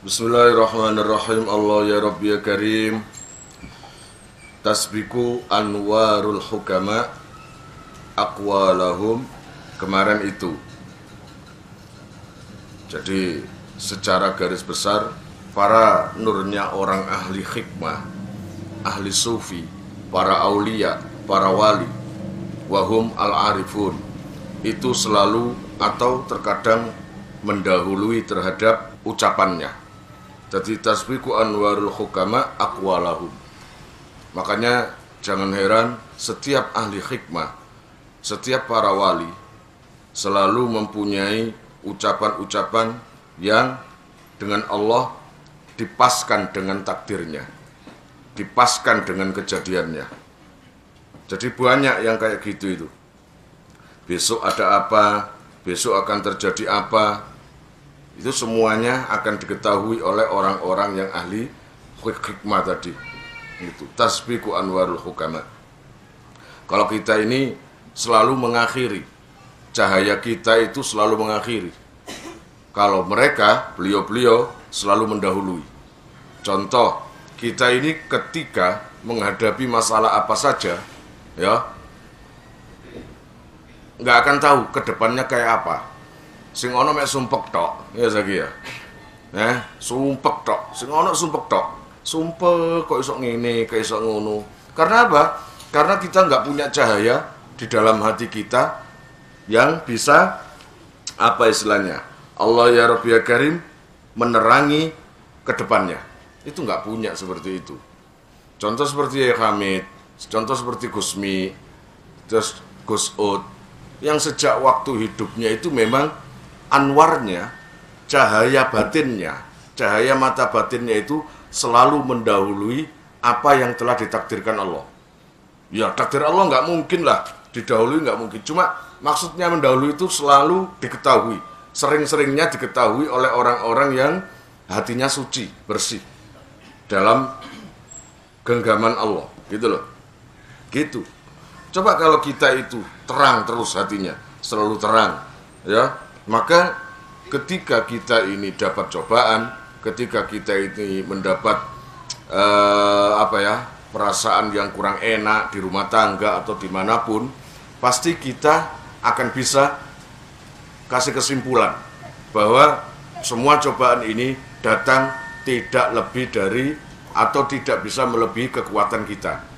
Bismillahirrahmanirrahim. Allah ya Rabbi ya Karim. Tasbiku anwarul hukama aqwalahum. Kemarin itu. Jadi secara garis besar para nurnya orang ahli hikmah, ahli sufi, para aulia, para wali, wahum al-arifun, itu selalu atau terkadang mendahului terhadap ucapannya. Jadi tasbiku anwarul hukama aqwalahum. Makanya jangan heran setiap ahli hikmah, setiap para wali selalu mempunyai ucapan-ucapan yang dengan Allah dipaskan dengan takdirnya, dipaskan dengan kejadiannya. Jadi banyak yang kayak gitu itu. Besok ada apa, besok akan terjadi apa, itu semuanya akan diketahui oleh orang-orang yang ahli hikmah tadi. Itu tasbiku anwarul hukama. Kalau kita ini selalu mengakhiri, cahaya kita itu selalu mengakhiri. Kalau mereka, beliau-beliau selalu mendahului. Contoh, kita ini ketika menghadapi masalah apa saja, ya, nggak akan tahu ke depannya kayak apa. Sing ono mek sumpek tok, ya Zaki ya. Sumpek tok, sing ono sumpek tok. Sumpek kok iso ngene, kok iso ngono. Karena apa? Karena kita nggak punya cahaya di dalam hati kita yang bisa apa istilahnya? Allah ya Rabbi ya Karim menerangi ke depannya. Itu nggak punya seperti itu. Contoh seperti Yai Hamid, contoh seperti Gusmi, terus Gus Ud, yang sejak waktu hidupnya itu memang anwarnya, cahaya batinnya, cahaya mata batinnya itu selalu mendahului apa yang telah ditakdirkan Allah. Ya, takdir Allah nggak mungkin lah didahului, nggak mungkin. Cuma maksudnya mendahului itu selalu diketahui, sering-seringnya diketahui oleh orang-orang yang hatinya suci, bersih dalam genggaman Allah, gitu loh. Gitu. Coba kalau kita itu terang terus hatinya, selalu terang, ya, maka ketika kita ini dapat cobaan, ketika kita ini mendapat perasaan yang kurang enak di rumah tangga atau dimanapun, pasti kita akan bisa kasih kesimpulan bahwa semua cobaan ini datang tidak lebih dari atau tidak bisa melebihi kekuatan kita.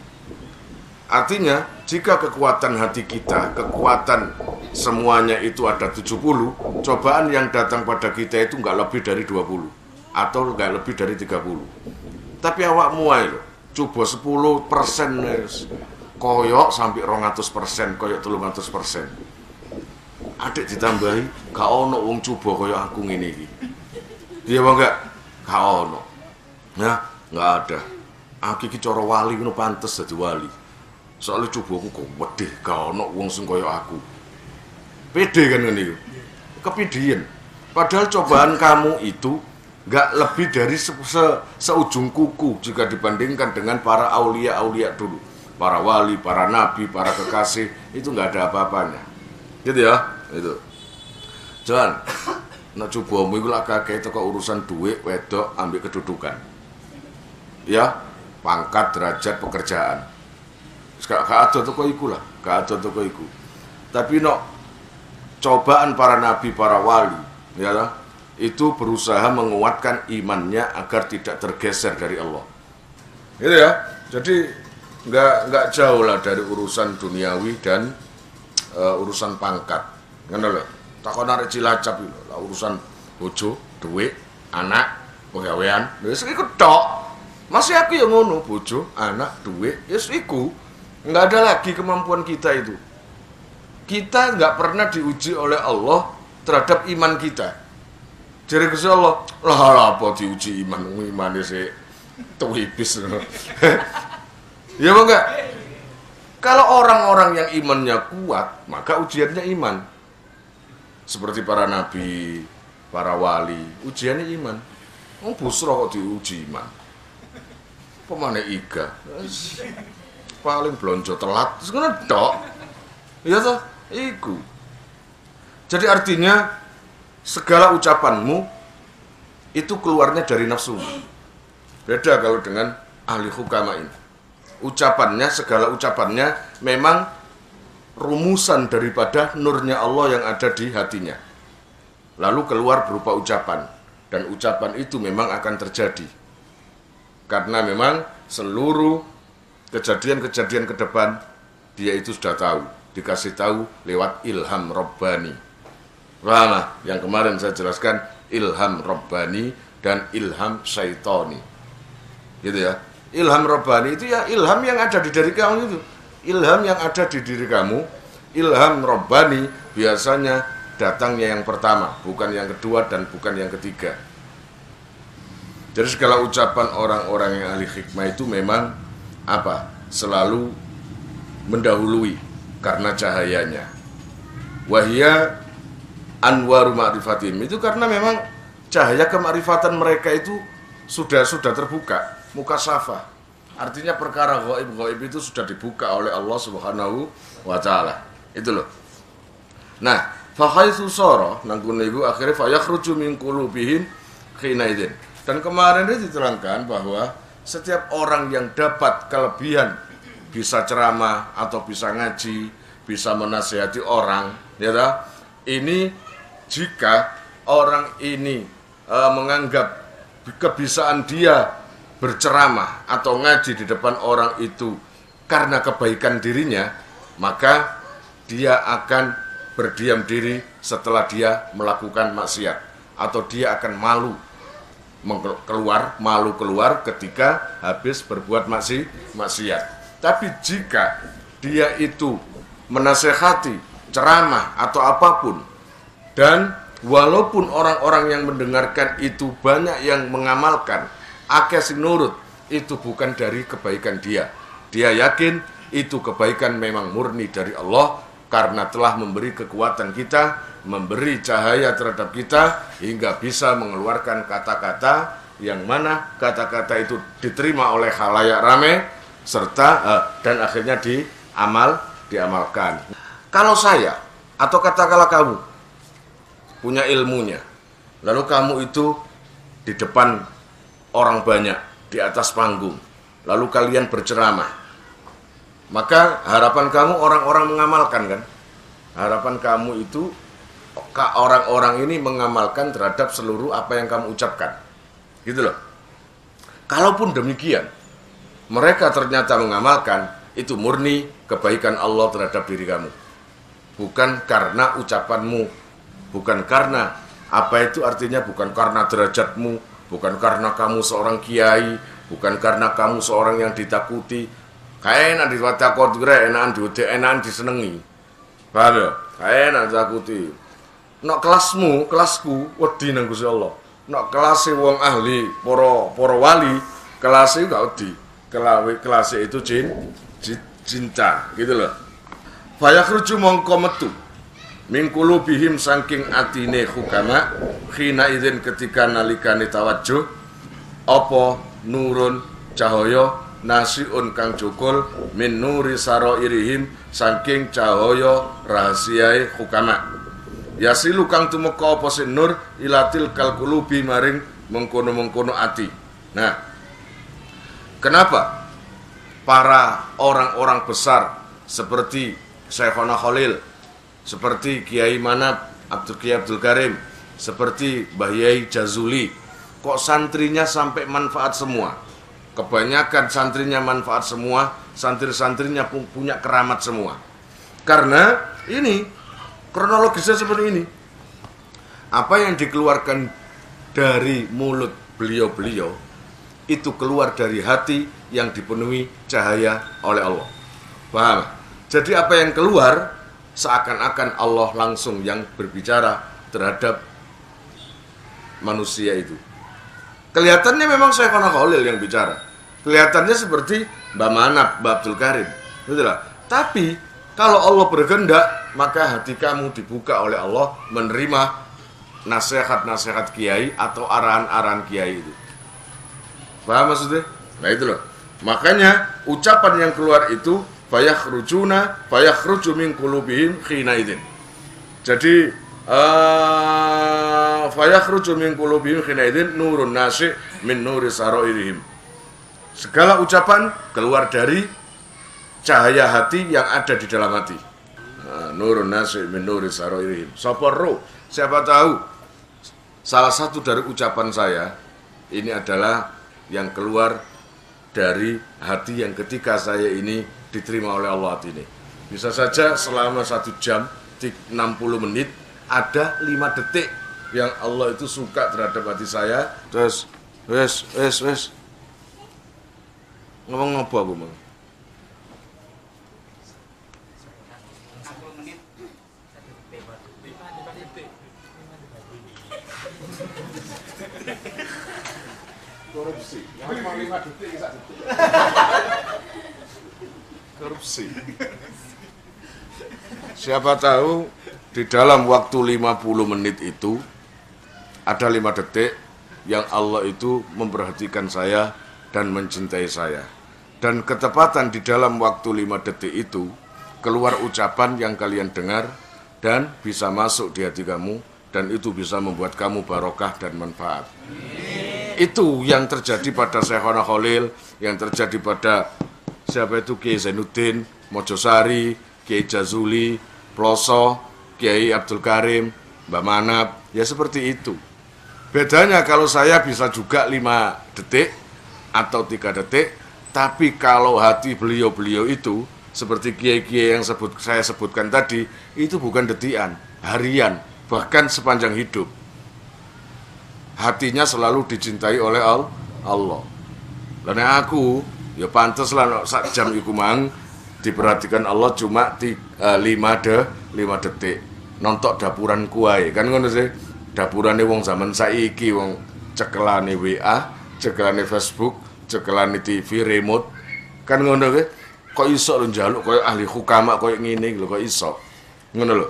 Artinya, jika kekuatan hati kita, kekuatan semuanya itu ada 70, cobaan yang datang pada kita itu nggak lebih dari 20 atau nggak lebih dari 30. Tapi awak muai loh, coba 10% koyok sampai 200%, koyok 300%. Adik ditambahi, gak ono wong coba koyok aku ngene iki. Iya bang gak? Gak ono. Ya, nggak ada. Aku iki cara wali ngono pantes dadi wali. Soalnya coba aku kok wedih, gak ono wong sing koyo aku. Pede kan ngene iku. Kepidian. Padahal cobaan kamu itu gak lebih dari seujung kuku jika dibandingkan dengan para aulia-aulia dulu. Para wali, para nabi, para kekasih, itu gak ada apa-apanya. Gitu ya, itu. Jangan nek cobamu iku lak kakek teko urusan duit, wedok, ambil kedudukan. Ya, pangkat, derajat, pekerjaan. Gak ada toko iku lah, gak ada toko iku. Tapi cobaan para nabi, para wali, ya, itu berusaha menguatkan imannya agar tidak tergeser dari Allah. Gitu ya. Jadi nggak jauh lah dari urusan duniawi dan urusan pangkat. Ngono lho. Takon arek Cilacap lho, urusan bojo, duit, anak, pegawaian. Wis iku tok. Masih aku yang ngono, bojo, anak, duit, yes iku. Nggak ada lagi kemampuan kita itu. Kita nggak pernah diuji oleh Allah terhadap iman kita. Jadi Gusti Allah, lah apa diuji iman sih tuwibis. Ya bang enggak? Kalau orang-orang yang imannya kuat, maka ujiannya iman. Seperti para nabi, para wali, ujiannya iman. Wong busra kok diuji iman. Pemane iga. Paling blonjo telat, terus ngono tok. Iya toh, iku. Jadi artinya segala ucapanmu itu keluarnya dari nafsu. Beda kalau dengan ahli hukama ini. Ucapannya, segala ucapannya memang rumusan daripada nurnya Allah yang ada di hatinya. Lalu keluar berupa ucapan. Dan ucapan itu memang akan terjadi. Karena memang seluruh kejadian-kejadian ke depan dia itu sudah tahu. Dikasih tahu lewat ilham Rabbani. Nah, yang kemarin saya jelaskan ilham Rabbani dan ilham syaitani. Gitu ya. Ilham Rabbani itu ya ilham yang ada di diri kamu itu. Ilham yang ada di diri kamu. Ilham Rabbani biasanya datangnya yang pertama, bukan yang kedua dan bukan yang ketiga. Jadi segala ucapan orang-orang yang ahli hikmah itu memang apa? Selalu mendahului karena cahayanya. Wahia anwaru ma'rifatim, itu karena memang cahaya kemakrifatan mereka itu sudah terbuka, mukasafah. Artinya perkara gaib itu sudah dibuka oleh Allah Subhanahu wa taala. Itu loh. Nah, fa haitsu sara nangkune iku akhire fa yakhruju min qulubihim khinaidin. Dan kemarin itu diterangkan bahwa setiap orang yang dapat kelebihan bisa ceramah atau bisa ngaji, bisa menasihati orang, ya toh? Ini jika orang ini menganggap kebisaan dia berceramah atau ngaji di depan orang itu karena kebaikan dirinya, maka dia akan berdiam diri setelah dia melakukan maksiat, atau dia akan malu keluar ketika habis berbuat maksiat. Tapi jika dia itu menasehati, ceramah atau apapun, dan walaupun orang-orang yang mendengarkan itu banyak yang mengamalkan, akeh sing nurut, itu bukan dari kebaikan dia. Dia yakin itu kebaikan memang murni dari Allah karena telah memberi kekuatan kita, memberi cahaya terhadap kita hingga bisa mengeluarkan kata-kata yang mana kata-kata itu diterima oleh khalayak ramai serta dan akhirnya diamalkan. Kalau saya atau katakanlah kamu punya ilmunya, lalu kamu itu di depan orang banyak di atas panggung, lalu kalian berceramah, maka harapan kamu orang-orang mengamalkan kan? Harapan kamu itu orang-orang ini mengamalkan terhadap seluruh apa yang kamu ucapkan, gitu loh. Kalaupun demikian, mereka ternyata mengamalkan, itu murni kebaikan Allah terhadap diri kamu, bukan karena ucapanmu, bukan karena apa itu artinya, bukan karena derajatmu, bukan karena kamu seorang kiai, bukan karena kamu seorang yang ditakuti. Kayak enak diwatakot gre, enak disenengi. Paham ya? Kayak enak ditakuti. Nok kelasku wedi nang Gusti Allah. Nok kelase wong ahli, para wali, kelase gak wedi. Kelase itu cinta, gitu loh. Fayakhruju mongko metu min qulubihim saking atine hukama khina idzin ketika nalikane tawajjuh apa nurun cahaya nasiun kang cukul min nuri sarairihim saking cahaya rahasiae hukama yasilu kang tumeka apa sin nur ilatil kalqulubi maring mengkono-mengkono ati. Nah, kenapa para orang-orang besar seperti Syekhona Khalil, seperti Kiai Manap, Kiai Abdul Karim, seperti Mbah Yai Jazuli, kok santrinya sampai manfaat semua? Kebanyakan santrinya manfaat semua, santri-santrinya punya keramat semua. Karena ini, kronologisnya seperti ini. Apa yang dikeluarkan dari mulut beliau-beliau, itu keluar dari hati yang dipenuhi cahaya oleh Allah. Paham? Jadi apa yang keluar, seakan-akan Allah langsung yang berbicara terhadap manusia itu. Kelihatannya memang Syekhona Khalil yang bicara. Kelihatannya seperti Mbak Manap, Mbak Abdul Karim. Betul. Tapi kalau Allah berkehendak, maka hati kamu dibuka oleh Allah menerima nasihat-nasihat kiai atau arahan-arahan kiai itu. Paham maksudnya? Nah itu loh. Makanya ucapan yang keluar itu fayakhruju min qulubihim khina idzin. Jadi fayakhruju min qulubihim hina idzin nurun nasi' min nuri sarairihim. Segala ucapan keluar dari cahaya hati yang ada di dalam hati. Nurun nasi' min nuri sarairihim. Siapa tahu salah satu dari ucapan saya ini adalah yang keluar dari hati yang ketika saya ini diterima oleh Allah hati ini. Bisa saja selama 1 jam 60 menit ada 5 detik yang Allah itu suka terhadap hati saya. Terus wes ngomong apa aku mau? Korupsi. Yang mau 5 detik, 1 detik. Korupsi. Siapa tahu di dalam waktu 50 menit itu ada 5 detik yang Allah itu memperhatikan saya dan mencintai saya. Dan ketepatan di dalam waktu 5 detik itu keluar ucapan yang kalian dengar dan bisa masuk di hati kamu dan itu bisa membuat kamu barokah dan manfaat. Itu yang terjadi pada Syekhona Khalil, yang terjadi pada siapa itu Kiai Zainuddin, Mojosari, Kiai Jazuli, Ploso, Kiai Abdul Karim, Mbak Manap, ya seperti itu. Bedanya kalau saya bisa juga 5 detik atau 3 detik, tapi kalau hati beliau-beliau itu seperti kiai-kiai yang saya sebutkan tadi, itu bukan detikan, harian, bahkan sepanjang hidup. Hatinya selalu dicintai oleh Allah. Karena aku, ya pantas lah sak jam iku mang diperhatikan Allah cuma 5 detik. Nontok dapuran kuai, kan ngono sih. Dapurane wong zaman saiki wong cekelane WA, cekelane Facebook, cekelane TV remote. Kan ngono ke? Kok iso lho njaluk koyo ahli hukama koyo ngene lho kok iso. Ngono lho.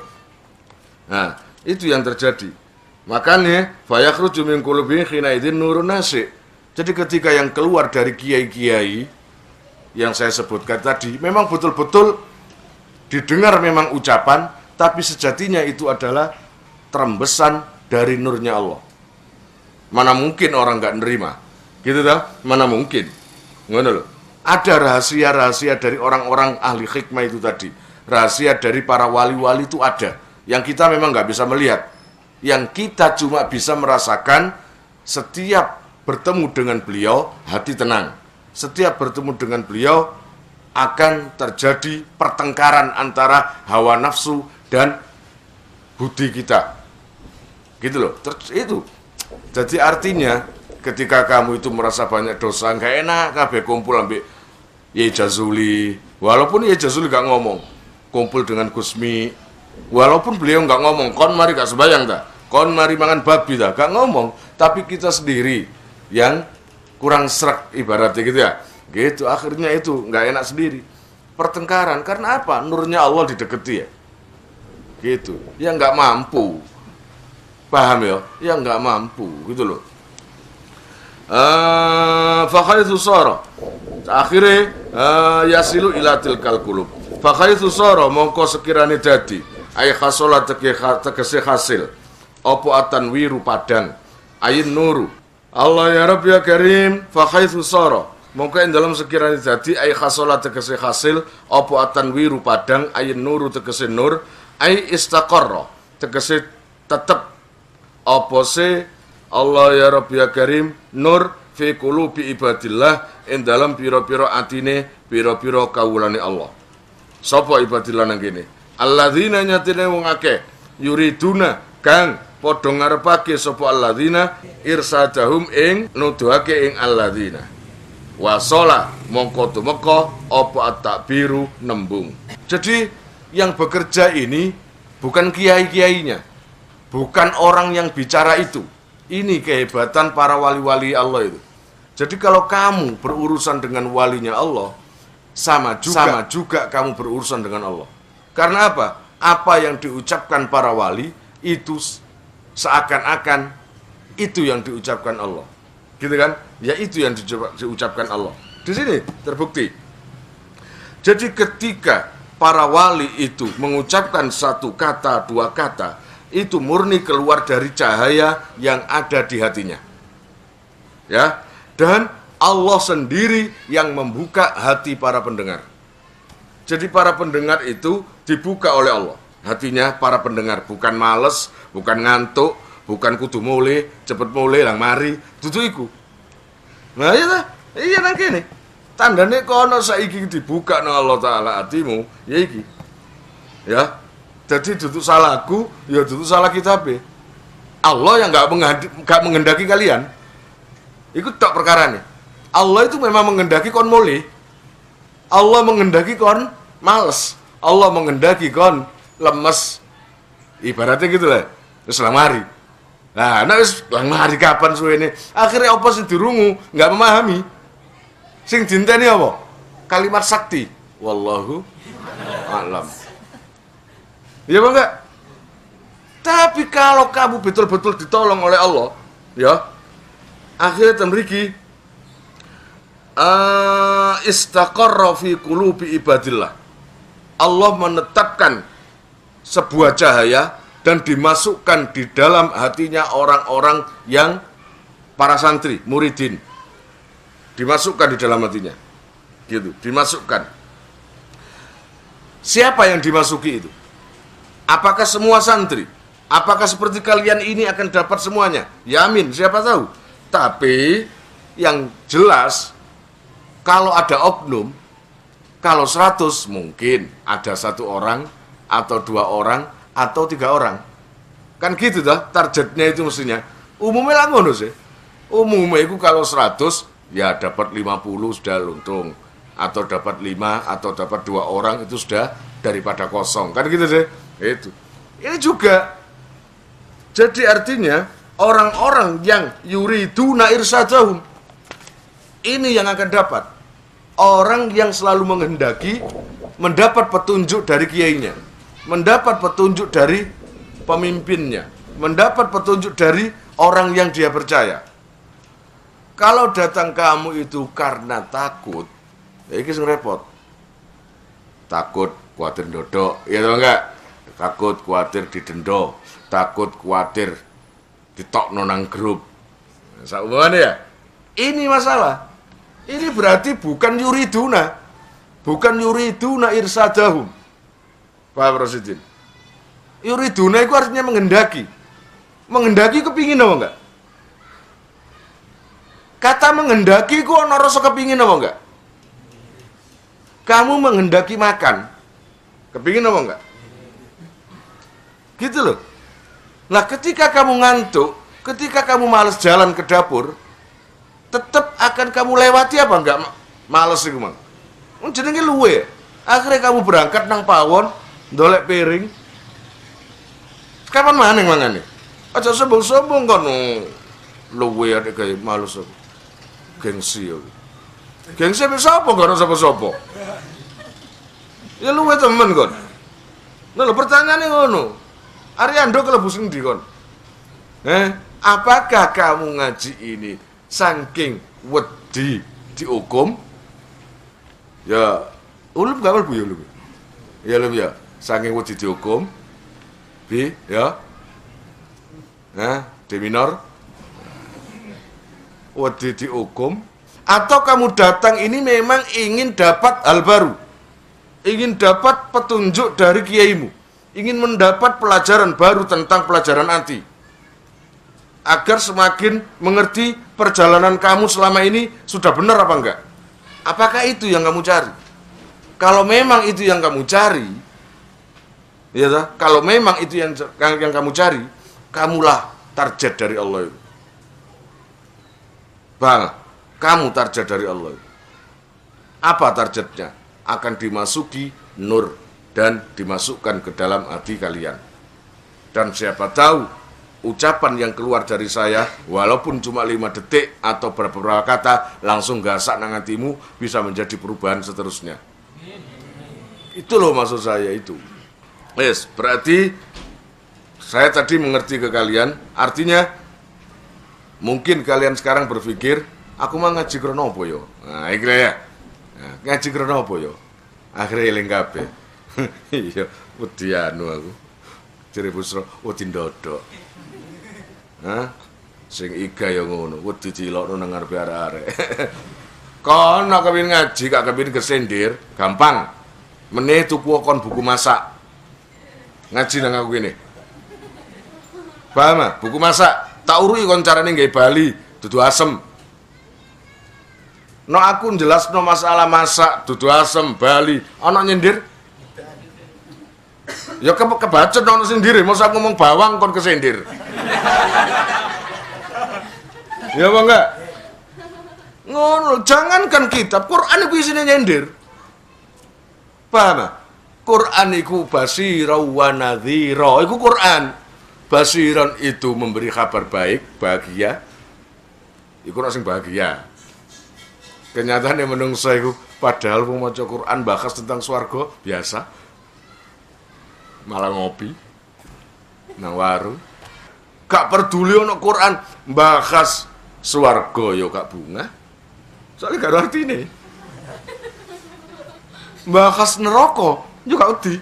Nah, itu yang terjadi. Makanya fayakhruju min qulubihim hina idzin nurun nasi'. Jadi ketika yang keluar dari kiai-kiai yang saya sebutkan tadi memang betul-betul didengar memang ucapan, tapi sejatinya itu adalah terembesan dari nurnya Allah. Mana mungkin orang nggak nerima, gitu dah? Mana mungkin? Ngono loh. Ada rahasia-rahasia dari orang-orang ahli hikmah itu tadi. Rahasia dari para wali-wali itu ada, yang kita memang nggak bisa melihat. Yang kita cuma bisa merasakan setiap bertemu dengan beliau, hati tenang. Setiap bertemu dengan beliau akan terjadi pertengkaran antara hawa nafsu dan budi kita. Gitu loh, itu. Jadi artinya ketika kamu itu merasa banyak dosa, nggak enak, kabeh kumpul ambil Yai Jazuli. Walaupun Yai Jazuli nggak ngomong, kumpul dengan Gusmi. Walaupun beliau nggak ngomong, kon mari gak sembayang dah, kon mari mangan babi dah, gak ngomong. Tapi kita sendiri yang kurang srek ibaratnya gitu ya. Gitu, akhirnya itu nggak enak sendiri. Pertengkaran, karena apa? Nurnya Allah dideketi ya. Gitu, ya nggak mampu. Paham ya? Ya nggak mampu, gitu loh. Fakhaithu sara. Akhirnya yasilu ila tilkal qulub. Fakhaithu sara mongko sekirane dadi ay khasola tegese hasil apa atanwiru padang ayin nuru Allah ya Rabb ya Karim fakhaithu sara mongko ing dalam sekirane dadi ay khasola tegese hasil apa atanwiru padang ayin nuru tegese nur ay istaqarra tegese tetep apa se Allah ya Rabb ya Karim nur fi qulubi ibadillah ing dalam pira-pira atine pira-pira kawulane Allah. Sapa ibadillah nang kene? Alladzina nyatine wong akeh yuriduna kang padha ngarepake sapa alladzina irsadahum ing nuduhake ing alladzina. Wasala mongko tumeka apa at-takbiru nembung. Jadi yang bekerja ini bukan kiai-kiainya, bukan orang yang bicara itu. Ini kehebatan para wali-wali Allah itu. Jadi kalau kamu berurusan dengan walinya Allah, sama juga kamu berurusan dengan Allah. Karena apa? Apa yang diucapkan para wali itu seakan-akan itu yang diucapkan Allah. Gitu kan? Ya itu yang diucapkan Allah. Di sini terbukti. Jadi ketika para wali itu mengucapkan satu kata, dua kata, itu murni keluar dari cahaya yang ada di hatinya. Ya, dan Allah sendiri yang membuka hati para pendengar. Jadi para pendengar itu dibuka oleh Allah. Hatinya para pendengar, bukan males, bukan ngantuk, bukan kudu mulai, cepet mulai lang mari, dudu iku. Nah iya nang kene. Tandane kono saiki dibuka nang Allah taala hatimu, ya iki. Ya. Jadi dudu salahku, ya dudu salah kitabe. Allah yang enggak menghendaki kalian. Iku tok perkarane. Allah itu memang menghendaki kon mulai. Allah menghendaki kon males. Allah menghendaki kon lemes. Ibaratnya gitu lah. Wis lang mari. Nah, wis lang mari kapan suwene? Akhirnya apa sing dirungu, enggak memahami. Sing dinteni apa? Kalimat sakti. Wallahu a'lam. Ya apa enggak? Tapi kalau kamu betul-betul ditolong oleh Allah, ya, akhirnya temriki istaqarra fi qulubi ibadillah. Allah menetapkan sebuah cahaya dan dimasukkan di dalam hatinya orang-orang yang para santri, muridin. Dimasukkan di dalam hatinya. Gitu, dimasukkan. Siapa yang dimasuki itu? Apakah semua santri? Apakah seperti kalian ini akan dapat semuanya? Yamin, siapa tahu. Tapi yang jelas kalau ada oknum, kalau 100 mungkin ada 1 orang atau 2 orang atau 3 orang. Kan gitu dah targetnya itu mestinya. Umumnya lah ngono sih. Umumnya itu kalau 100 ya dapat 50 sudah untung, atau dapat 5 atau dapat 2 orang itu sudah daripada kosong. Kan gitu deh. Itu. Ini juga. Jadi artinya orang-orang yang yuriduna irsadahum ini yang akan dapat. Orang yang selalu menghendaki mendapat petunjuk dari kiainya, mendapat petunjuk dari pemimpinnya, mendapat petunjuk dari orang yang dia percaya. Kalau datang kamu itu karena takut, ya ini repot. Takut khawatir dodok, ya tau enggak? Takut khawatir didendo, takut khawatir ditokno nang grup. Saumane ya. Ini masalah. Ini berarti bukan yuriduna. Bukan yuriduna irsadahum. Pak Presiden. Yuriduna itu artinya menghendaki. Menghendaki kepingin apa enggak? Kata menghendaki itu ana rasa kepingin apa enggak? Kamu menghendaki makan. Kepingin apa enggak? Gitu loh. Nah, ketika kamu ngantuk, ketika kamu malas jalan ke dapur, tetap akan kamu lewati apa enggak? Males iku, Mang. Jenenge luwe. Akhirnya kamu berangkat nang pawon, ndolek piring. Kapan maneh mangane? Aja sombong-sombong kan. Luwe adek gawe males aku. Gengsi aku. Gengsi bisa apa karo sapa-sapa? Ya luwe temen kon. Nah, lho pertanyaane ngono. Ariando kelebus endi kon? Apakah kamu ngaji ini saking wedi dihukum? Ya, ulum gak mlebu ya ulum. Ya ulum ya, saking wedi dihukum. Ya. D minor. Wedi dihukum atau kamu datang ini memang ingin dapat hal baru. Ingin dapat petunjuk dari kiaimu. Ingin mendapat pelajaran baru tentang pelajaran hati. Agar semakin mengerti perjalanan kamu selama ini sudah benar apa enggak. Apakah itu yang kamu cari? Kalau memang itu yang kamu cari, ya toh? Kalau memang itu yang kamu cari, kamulah target dari Allah itu. Bang, kamu target dari Allah itu. Apa targetnya? Akan dimasuki nur dan dimasukkan ke dalam hati kalian. Dan siapa tahu ucapan yang keluar dari saya walaupun cuma 5 detik atau beberapa kata langsung gasak nang hatimu bisa menjadi perubahan seterusnya. Itu loh maksud saya itu. Yes, berarti saya tadi mengerti ke kalian, artinya mungkin kalian sekarang berpikir aku mah ngaji krono apa yo. Nah, iki ya. Nah, ngaji krono apa yo. Akhirnya eling kabeh. Iya, wedi anu aku. Jere Busra, wedi ndodok. Hah? Sing iga ya ngono, wedi cilokno nang ngarepe arek-arek. Kono kepengin ngaji, gak kepengin kesendir, gampang. Meneh tuku kon buku masak. Ngaji nang aku kene. Paham ah? Buku masak, tak urui kon carane nggawe bali, dudu asem. No aku jelasno masalah masak, dudu asem, bali, ana nyindir. Ya kebacet ana sindir, mosok aku ngomong bawang kon kesendir. Ya apa enggak? Ngono, jangankan kitab, Quran iku isine nyindir. Paham? Quran iku basira wa nadhira. Iku Quran. Basiran itu memberi kabar baik, bahagia. Iku ora sing bahagia. Kenyataane menungso iku padahal wong maca Quran bahas tentang swarga biasa. Malah ngopi nang warung. Gak peduli ono Quran bahas swarga ya gak bunga. Soalnya gak ada artine. Bahas neraka yo gak wedi.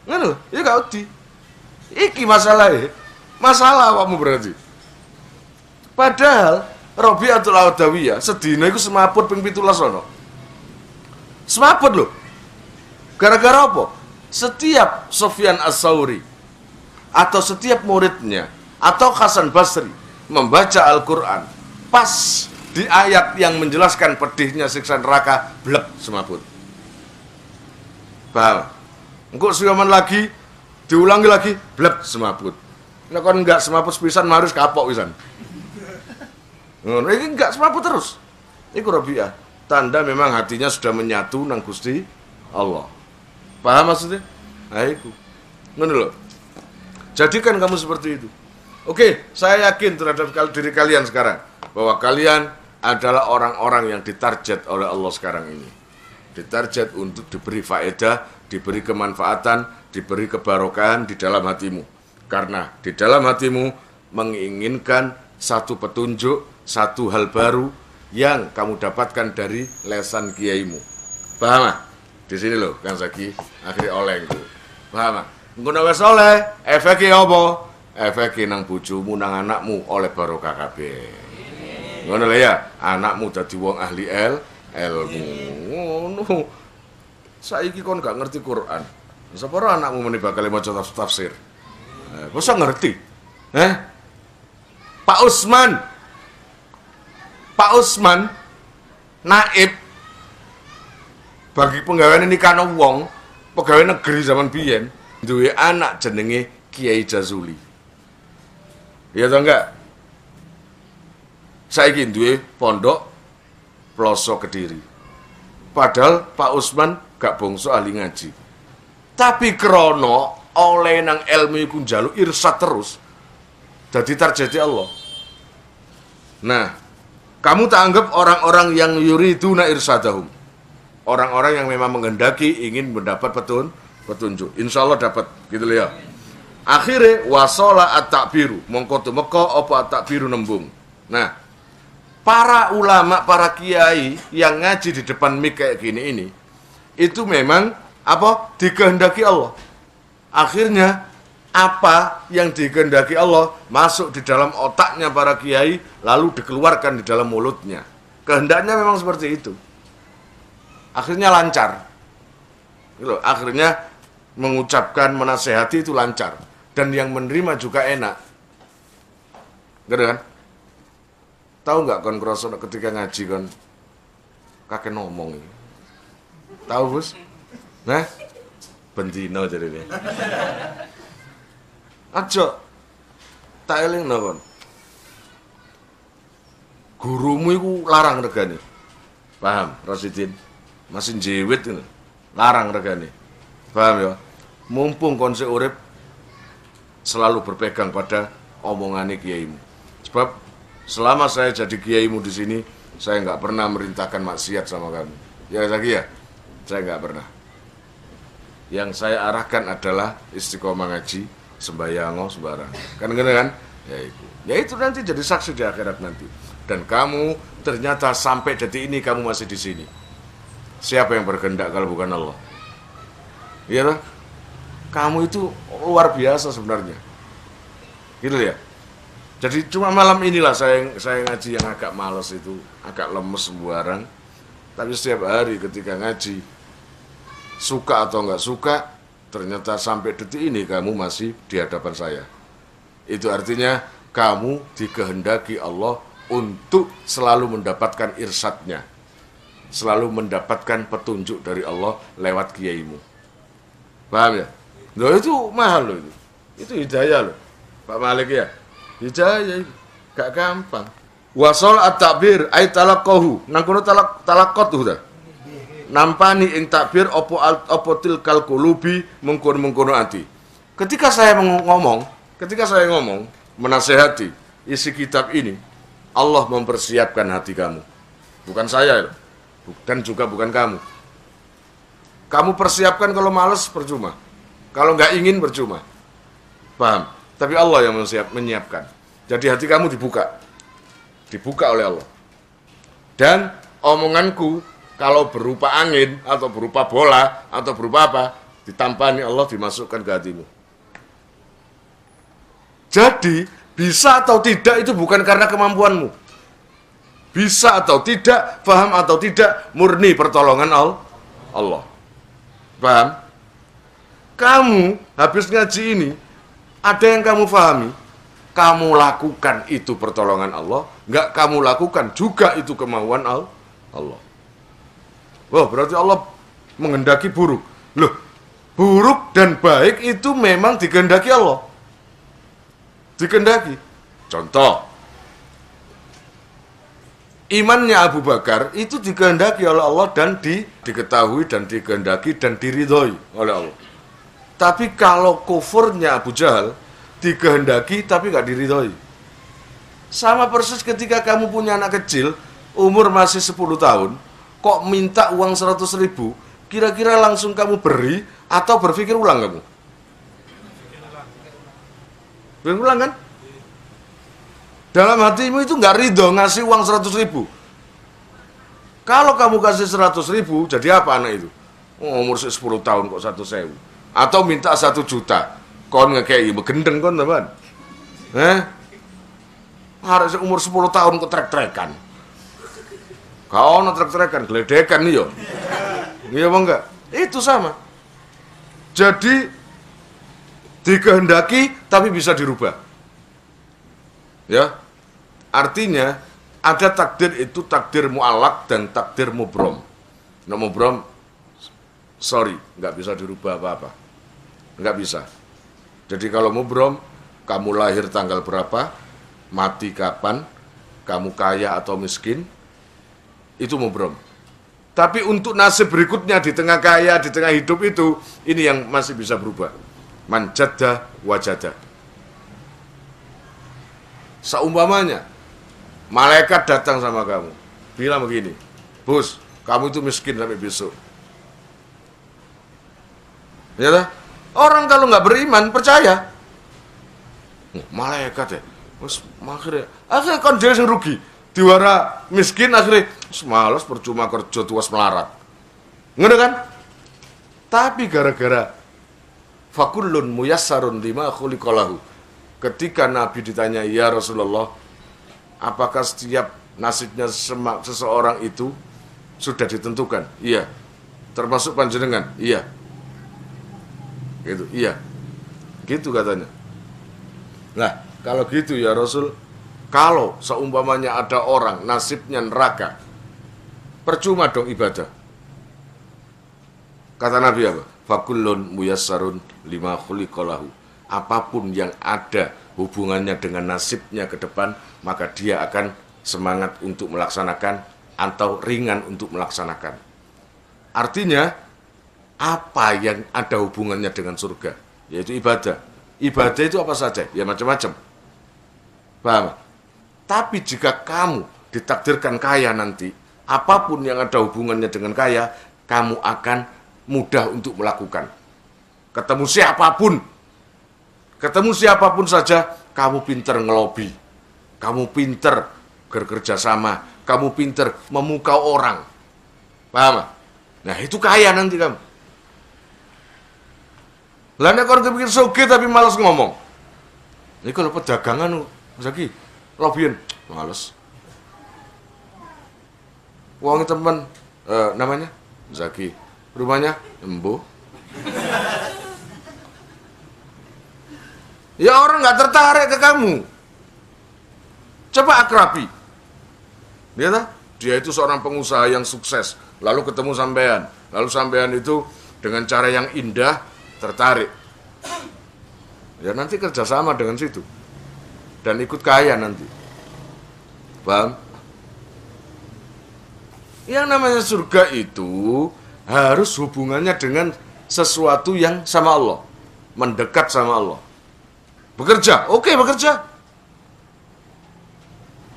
Ngono, ya gak wedi. Iki masalahnya. Masalah awakmu berarti. Padahal Rabi'atul Adawiyah sedina iku semaput ping 17 ono. Semaput lho. Gara-gara apa? Setiap Sufyan As-Tsauri atau setiap muridnya atau Hasan Basri membaca Al-Quran, pas di ayat yang menjelaskan pedihnya siksa neraka, blek semaput. Paham? Engko siaman lagi diulangi lagi, blek semaput. Nek kon enggak semaput pisan harus kapok pisan. Ngono iki enggak semaput terus. Iku Rabi'ah. Tanda memang hatinya sudah menyatu nang Gusti Allah. Paham maksudnya? Nah, itu. Ngono lho. Jadikan kamu seperti itu. Oke, saya yakin terhadap diri kalian sekarang bahwa kalian adalah orang-orang yang ditarget oleh Allah sekarang ini. Ditarget untuk diberi faedah, diberi kemanfaatan, diberi kebarokahan di dalam hatimu. Karena di dalam hatimu menginginkan satu petunjuk, satu hal baru yang kamu dapatkan dari lesan kiaimu. Paham? Di sini loh, Kang Zaki, akhirnya oleh itu. Paham? Ngono wis oleh, efeknya apa? Efeknya nang bojomu, nang anakmu oleh barokah kabeh. Ngono lho ya, anakmu dadi wong ahli ilmu. Ngono. Saiki kon gak ngerti Quran. Sapa ora anakmu meni bakal maca tafsir? Masa ngerti? Pak Usman naib bagi penggaweane nikahno wong, pegawai negeri zaman biyen, duwe anak jenenge Kiai Jazuli. Iya atau enggak? Saiki duwe pondok Ploso Kediri. Padahal Pak Usman gak bangsa ahli ngaji. Tapi krono oleh nang ilmu iku njaluk irsad terus, dadi tarjete Allah. Nah, kamu tak anggap orang-orang yang yuriduna irsadahum, orang-orang yang memang menghendaki ingin mendapat petunjuk. Insya Allah dapat, gitu loh ya. Akhirnya wasola at-takbiru, mongko tumeka apa at-takbiru nembung. Nah, para ulama, para kiai yang ngaji di depan mik kayak gini ini, itu memang apa? Dikehendaki Allah. Akhirnya apa yang dikehendaki Allah masuk di dalam otaknya para kiai, lalu dikeluarkan di dalam mulutnya. Kehendaknya memang seperti itu. Akhirnya lancar. Gitu. Akhirnya mengucapkan, menasehati itu lancar. Dan yang menerima juga enak. Gitu kan? Tahu nggak kon kroso ketika ngaji kon kakek ngomong ini? Tahu Bos? Nah, bendino jadi ini. Aja tak elingno kon. Gurumu iku larang regane. Paham, Rasidin? Masih jewit ini. Larang regane. Paham ya? Mumpung kon sik urip selalu berpegang pada omongane kiaimu. Sebab selama saya jadi kiaimu di sini, saya nggak pernah merintahkan maksiat sama kamu. Ya lagi ya, saya nggak pernah. Yang saya arahkan adalah istiqomah ngaji, sembahyang sembarang. Kan gini kan? Ya itu nanti jadi saksi di akhirat nanti. Dan kamu ternyata sampai detik ini kamu masih di sini. Siapa yang berkehendak kalau bukan Allah? Iya toh? kamu itu luar biasa sebenarnya. Gitu ya. Jadi cuma malam inilah saya ngaji yang agak males itu, agak lemes sembarang. Tapi setiap hari ketika ngaji, suka atau enggak suka, ternyata sampai detik ini kamu masih di hadapan saya. Itu artinya kamu dikehendaki Allah untuk selalu mendapatkan irsyadnya, selalu mendapatkan petunjuk dari Allah lewat kiaimu. Paham ya? Loh itu mahal loh itu. Itu hidayah loh. Pak Malik ya. Hidayah itu gak gampang. Wasol at-takbir ay talaqahu. Nang kono talaqat udah. Nampani ing takbir opo tilkal qulubi mengkono-mengkono ati. Ketika saya ngomong menasehati isi kitab ini, Allah mempersiapkan hati kamu. Bukan saya loh. Dan juga bukan kamu. Kamu persiapkan, kalau malas percuma. Kalau nggak ingin percuma. Paham? Tapi Allah yang menyiapkan. Jadi hati kamu dibuka. Dibuka oleh Allah. Dan omonganku kalau berupa angin atau berupa bola atau berupa apa, ditampani Allah, dimasukkan ke hatimu. Jadi bisa atau tidak itu bukan karena kemampuanmu. Bisa atau tidak, paham atau tidak, murni pertolongan Allah. Paham? Kamu habis ngaji ini, ada yang kamu pahami, kamu lakukan itu pertolongan Allah, nggak kamu lakukan juga itu kemauan Allah. Wah, berarti Allah menghendaki buruk. Loh, buruk dan baik itu memang dikehendaki Allah. Dikehendaki. Contoh, imannya Abu Bakar itu dikehendaki oleh Allah dan diketahui dan dikehendaki dan diridhoi oleh Allah. Tapi kalau kufurnya Abu Jahal dikehendaki tapi gak diridhoi. Sama persis ketika kamu punya anak kecil, umur masih 10 tahun, kok minta uang 100.000, kira-kira langsung kamu beri atau berpikir ulang kamu? Berpikir ulang kan? Dalam hatimu itu gak ridho ngasih uang 100.000. Kalau kamu kasih 100.000, jadi apa anak itu? Oh, umur 10 tahun kok 1.000. Atau minta 1 juta, kon ngekei begendeng kon teman. Harus umur 10 tahun kok trek-trekan. Kau no trek-trekan, geledekan nih yo. Iya apa enggak? Itu sama. Jadi dikehendaki tapi bisa dirubah. Ya. Artinya ada takdir itu takdir mu'allaq dan takdir mubrom. Nah, mubrom sorry, nggak bisa dirubah apa-apa. Nggak bisa. Jadi kalau mubrom, kamu lahir tanggal berapa, mati kapan, kamu kaya atau miskin, itu mubrom. Tapi untuk nasib berikutnya di tengah kaya, di tengah hidup itu, ini yang masih bisa berubah. Man jadda wajada. Seumpamanya, malaikat datang sama kamu, bilang begini, bos, kamu itu miskin sampai besok. Ya tak? Orang kalau nggak beriman percaya, malaikat ya, akhirnya kan dia yang rugi, diwara miskin akhirnya malas percuma kerja tuas melarat, ngerti kan? Tapi gara-gara fakullun muyassarun lima khuliqalahu, ketika Nabi ditanya, ya Rasulullah, apakah setiap nasibnya seseorang itu sudah ditentukan? Iya. Termasuk panjenengan? Iya. Gitu, iya. Gitu katanya. Nah, kalau gitu ya Rasul, kalau seumpamanya ada orang nasibnya neraka, percuma dong ibadah. Kata Nabi apa? Fakullun muyassarun lima khuliqalahu. Apapun yang ada hubungannya dengan nasibnya ke depan, maka dia akan semangat untuk melaksanakan atau ringan untuk melaksanakan. Artinya, apa yang ada hubungannya dengan surga, yaitu ibadah. Ibadah itu apa saja? Ya macam-macam. Paham? Tapi jika kamu ditakdirkan kaya nanti, apapun yang ada hubungannya dengan kaya, kamu akan mudah untuk melakukan. Ketemu siapapun saja, kamu pinter ngelobi, kamu pinter bekerja sama, kamu pinter memukau orang. Paham? Nah itu kaya nanti kamu. Lah nek kon kepikir sugih tapi males ngomong. Ini kalau pedagangan Zaki, lobian males. Wong teman namanya Zaki, rumahnya Embo. Ya orang nggak tertarik ke kamu. Coba akrabi. Dia itu seorang pengusaha yang sukses. Lalu ketemu sampean. Lalu sampean itu dengan cara yang indah tertarik. Ya nanti kerjasama dengan situ. Dan ikut kaya nanti. Paham? Yang namanya surga itu harus hubungannya dengan sesuatu yang sama Allah. Mendekat sama Allah. Bekerja, oke bekerja.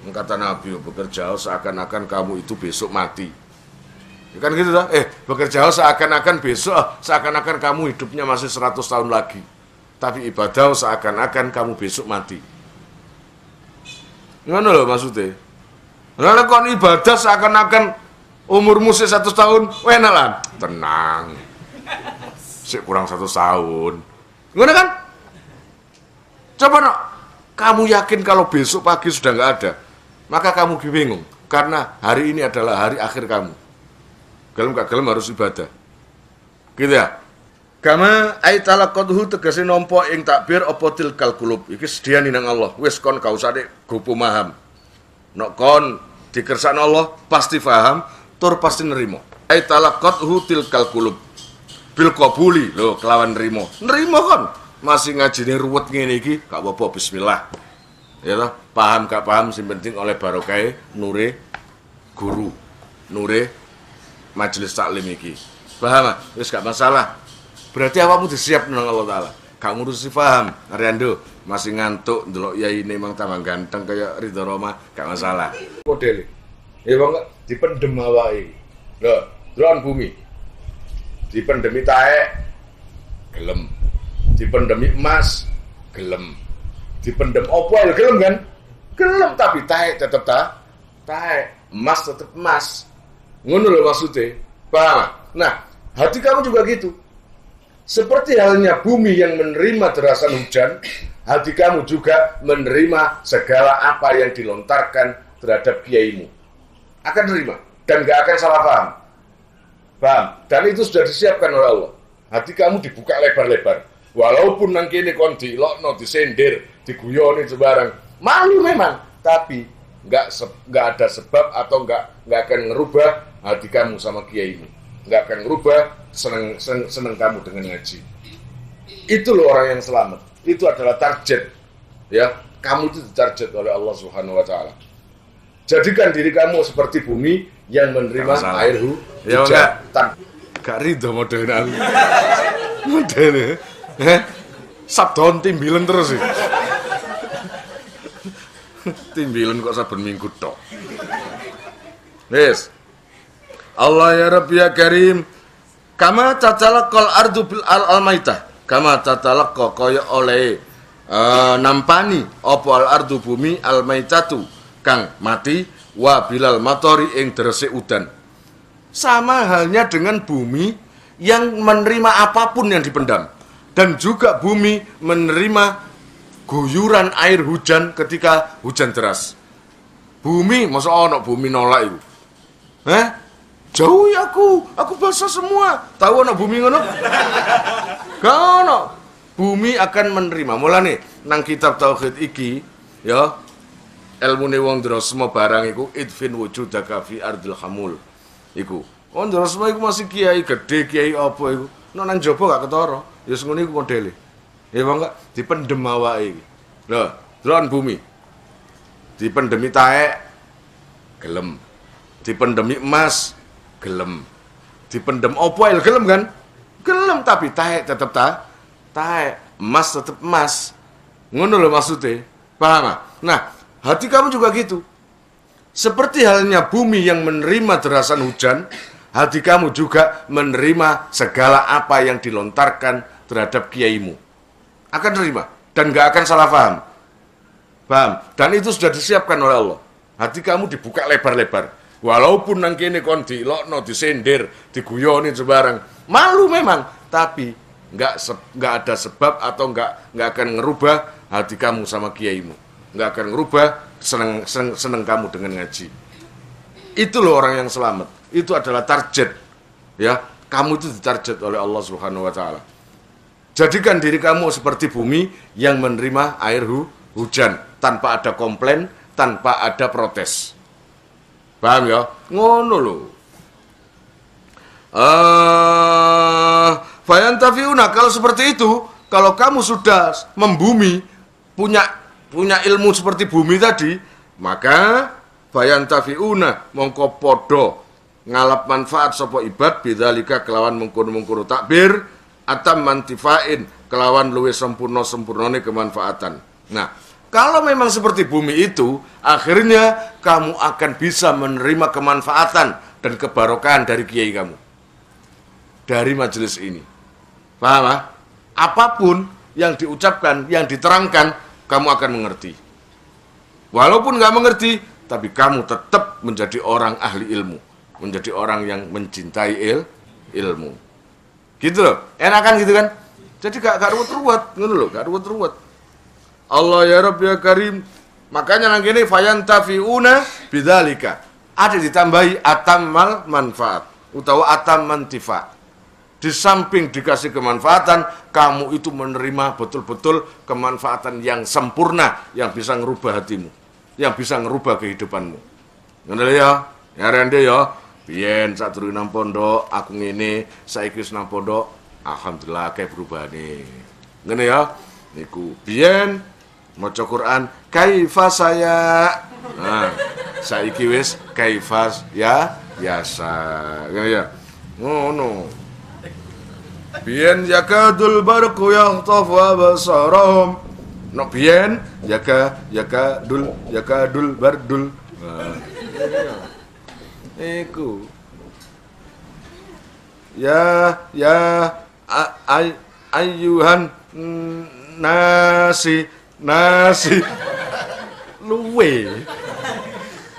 Kata Nabi, bekerja seakan-akan kamu itu besok mati. Ya kan gitu dah. Bekerja seakan-akan besok, seakan-akan kamu hidupnya masih 100 tahun lagi. Tapi ibadah seakan-akan kamu besok mati. Ngono lho maksudnya. Lah kon ibadah seakan-akan umurmu sih 100 tahun, enak lah. Tenang. Sik kurang 100 tahun. Ngono kan? Coba no, kamu yakin kalau besok pagi sudah nggak ada, maka kamu bingung. Karena hari ini adalah hari akhir kamu. Gelem gak gelem harus ibadah. Gitu ya. Kama ai talaqadhu tegese nampa ing takbir apa tilkal qulub. Iki sediani nang Allah. Wis kon gak usah nek gopo paham. Nek kon dikersakno Allah pasti paham, tur pasti nerimo. Ai talaqadhu tilkal qulub. Bil qabuli lho kelawan nerimo. Nerimo kon. Masih ngajine ruwet ngene iki gak apa-apa bismillah. Ya toh, paham gak paham sing penting oleh barokah nure guru. Nure majelis taklim iki. Paham? Wis gak masalah. Berarti awakmu disiap nang Allah Taala. Gak ngurusi paham. Ariando masih ngantuk ndelok yaine memang tambah ganteng kayak Ridho Roma, gak masalah. Model. Ya wong dipendem awake. Lho, drone bumi. Dipendemi taek gelem. Dipendemi emas gelem. Dipendem opo ya gelem kan? Gelem tapi taek tetep taek. Emas tetep emas. Ngono lho maksudnya. Paham? Nah, hati kamu juga gitu. Seperti halnya bumi yang menerima derasan hujan, hati kamu juga menerima segala apa yang dilontarkan terhadap kiaimu. Akan terima dan gak akan salah paham. Paham? Dan itu sudah disiapkan oleh Allah. Hati kamu dibuka lebar-lebar. Walaupun nang kene kon dilokno, disendir, diguyoni sembarang. Malu memang, tapi nggak ada sebab atau nggak akan ngerubah hati kamu sama kiaimu. Nggak akan ngerubah seneng kamu dengan ngaji. Itu loh orang yang selamat. Itu adalah target. Ya, kamu itu ditarget oleh Allah Subhanahu wa taala. Jadikan diri kamu seperti bumi yang menerima air hujan. Ya gak ridho modelnya aku. Modelnya sabdon timbilan terus sih. Timbilan kok saben minggu tok. Yes. Allah ya Rabbi ya Karim. Kama tatalaqal ardu bil al-maitah. Kama tatalaqqa kaya oleh nampani apa al-ardu bumi al-maitatu kang mati wa bilal matori ing dresik udan. Sama halnya dengan bumi yang menerima apapun yang dipendam. Dan juga bumi menerima guyuran air hujan ketika hujan deras. Bumi, masa ono bumi nolak itu? Jauhi aku basah semua. Tahu ono bumi ngono? Gak ono. Bumi akan menerima. Mulane nang kitab tauhid iki, ya, ilmune wong drasma barang iku idfin wujudaka fi ardil hamul. Iku. Wong drasma iku masih kiai gede, kiai apa iku. Nek nang jaba gak ketara. Ya ngono iku modele. Ya wong gak dipendem awake iki. Lho, drone bumi. Dipendemi taek gelem. Dipendemi emas gelem. Dipendem opo ya gelem kan? Gelem tapi taek tetep taek, emas tetep emas. Ngono lho maksudnya. Paham? Nah, hati kamu juga gitu. Seperti halnya bumi yang menerima derasan hujan, hati kamu juga menerima segala apa yang dilontarkan terhadap kiaimu. Akan terima dan gak akan salah paham. Paham? Dan itu sudah disiapkan oleh Allah. Hati kamu dibuka lebar-lebar. Walaupun nang kene kon dilokno, disendir, diguyoni sembarang. Malu memang, tapi nggak ada sebab atau nggak akan ngerubah hati kamu sama kiaimu, nggak akan ngerubah seneng kamu dengan ngaji. Itu loh orang yang selamat. Itu adalah target, ya. Kamu itu ditarget oleh Allah Subhanahu wa taala. Jadikan diri kamu seperti bumi yang menerima air hujan tanpa ada komplain, tanpa ada protes. Paham ya? Ngono lho. Fayantafiuna, kalau seperti itu, kalau kamu sudah membumi, punya ilmu seperti bumi tadi, maka fayantafiuna mongko podo ngalap manfaat sapa ibad bidzalika kelawan mengkono-mengkono takbir atam mantifain kelawan luwih sempurnane kemanfaatan. Nah, kalau memang seperti bumi itu, akhirnya kamu akan bisa menerima kemanfaatan dan kebarokahan dari kiai kamu, dari majelis ini. Paham? Apapun yang diucapkan, yang diterangkan, kamu akan mengerti. Walaupun nggak mengerti, tapi kamu tetap menjadi orang ahli ilmu, menjadi orang yang mencintai ilmu. Gitu loh, enakan gitu kan? Jadi gak ruwet-ruwet, ngono loh, gak ruwet-ruwet. Allah ya Rabb ya Karim. Makanya nang kene fayantafiuna bidzalika. Ada ditambahi atammal manfaat utawa atam mantifa. Di samping dikasih kemanfaatan, kamu itu menerima betul-betul kemanfaatan yang sempurna, yang bisa ngerubah hatimu, yang bisa ngerubah kehidupanmu. Ngono ya, ya rende ya. Biyen sadurunge nang pondok, aku ngene, saiki wis nang pondok, alhamdulillah akeh berubahane. Ngene ya. Niku biyen maca Quran kaifa saya. Nah, saiki wis kaifas ya biasa. Ngene ya. Ngono. Biyen yakadul barqu yakhtafu absarahum. No biyen yakadul bardul. Iku ya ayuhan nasi luwe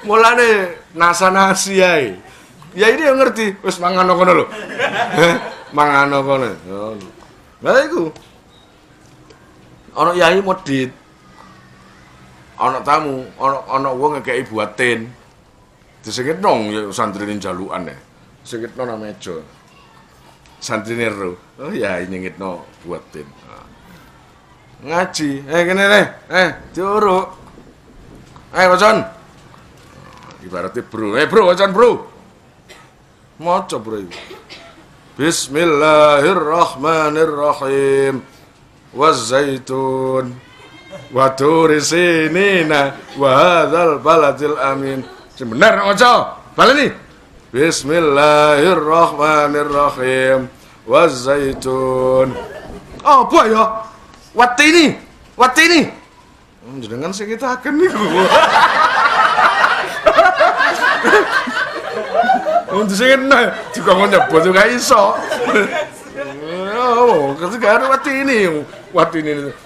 mulane nasi ae ya ini yang ngerti wis mangan kono lho mangan kono lha iku ana yai medhit ana tamu ana wong ngekeki buatin disengit nong ya santrine jalukan ya. Sengit nang meja. Santrine ro. Oh ya nyengitno buatin. Ngaji. Kene le. Diuruk. Wacan. Ibaratnya bro. Bro, wacan bro. Maca bro. Bismillahirrahmanirrahim. Waz-zaitun wa turi sinina wa hadzal baladil amin. Benar ojo, balik nih. Bismillahirrahmanirrahim. Waz-zaitun. Oh, apa ya? Wati ini. Jenengan sing ngitaken niku. Untuk sing enak, juga mau nyebut juga iso. Oh, ketika ada wati ini.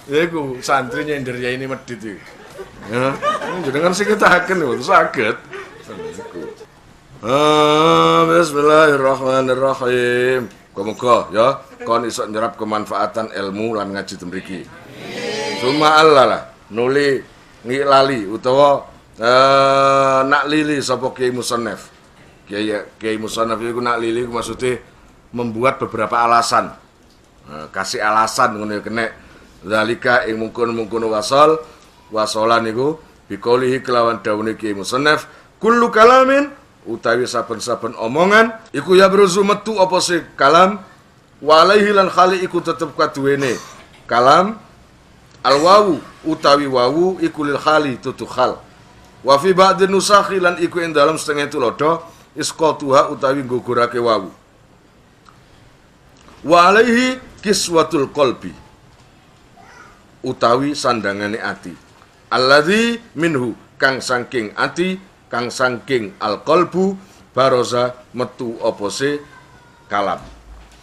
Ya iku santrinya Indraya ini medhit iki. Ya, jenengan sing ngitaken niku saged. Bismillahirrahmanirrahim. Muga ya kon iso nyerap kemanfaatan ilmu lan ngaji temriki. Suma Allah nuli ngilali utawa nak lili sapa Kiai Musannaf. Kiai Musannaf iku nak lili maksudnya membuat beberapa alasan. Kasih alasan ngono kene. Zalika ing mungkon-mungkon wasolan niku biqaulihi kelawan dawuhe Kiai Musannaf kullu kalamin utawi saben-saben omongan iku ya bruzu metu apa sih kalam walaihi lan khali iku tetep kaduwene kalam alwawu utawi wawu iku lil khali tutu khal wa fi ba'd nusakhi lan iku ing dalam setengah tulodo isqatuha utawi nggugurake wawu wa alaihi kiswatul qalbi utawi sandangane ati alladzi minhu kang saking ati kang saking al-qalbu baroza metu opose kalam.